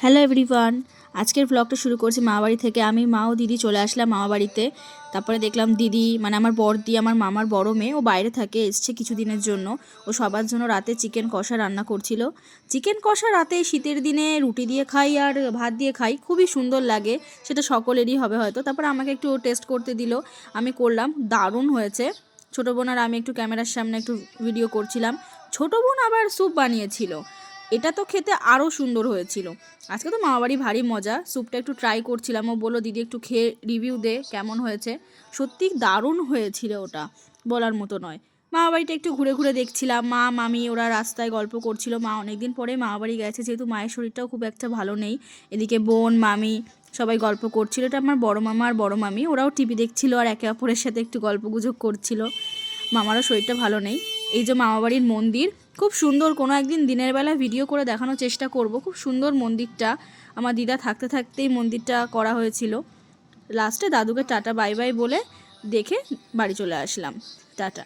Hello everyone, আজকের ব্লগটা শুরু করছি মামাবাড়ি থেকে। আমি মা ও দিদি চলে আসলাম মামাবাড়িতে। তারপরে দেখলাম দিদি মানে আমার বড়দি, আমার মামার বড় মেয়ে, ও বাইরে থাকে, এসছে কিছুদিনের জন্য। ও সবার জন্য রাতে চিকেন কষা রান্না করছিল। চিকেন কষা রাতে শীতের দিনে রুটি দিয়ে খাই আর ভাত দিয়ে খাই, খুবই সুন্দর লাগে। সেটা সকলেরই হবে হয়তো। তারপরে আমাকে একটু টেস্ট করতে দিল, আমি করলাম, দারুণ হয়েছে। ছোটো বোন আর আমি একটু ক্যামেরার সামনে একটু ভিডিও করছিলাম। ছোটো বোন আবার স্যুপ বানিয়েছিল, এটা তো খেতে আরও সুন্দর হয়েছিল। আজকে তো মামাবাড়ি ভারী মজা, স্যুপটা একটু ট্রাই করছিলাম। ও বললো দিদি একটু খেয়ে রিভিউ দে কেমন হয়েছে। সত্যি দারুণ হয়েছিল, ওটা বলার মতো নয়। মামাবাড়িটা একটু ঘুরে ঘুরে দেখছিলাম, মা মামি ওরা রাস্তায় গল্প করছিল। মা অনেকদিন পরে মামাবাড়ি গেছে, যেহেতু মায়ের শরীরটাও খুব একটা ভালো নেই। এদিকে বোন মামি সবাই গল্প করছিল। এটা আমার বড় মামা আর বড় মামি, ওরাও টিভি দেখছিল আর একে অপরের সাথে একটু গল্পগুজব করছিল। মামারও শরীরটা ভালো নেই। এই যে মামাবাড়ির মন্দির, খুব সুন্দর। কোনো একদিন দিনের বেলা ভিডিও করে দেখানোর চেষ্টা করব। খুব সুন্দর মন্দিরটা, আমার দিদা থাকতে থাকতেই মন্দিরটা করা হয়েছিল। লাস্টে দাদুকে টাটা বাই বাই বলে দেখে বাড়ি চলে আসলাম। টাটা।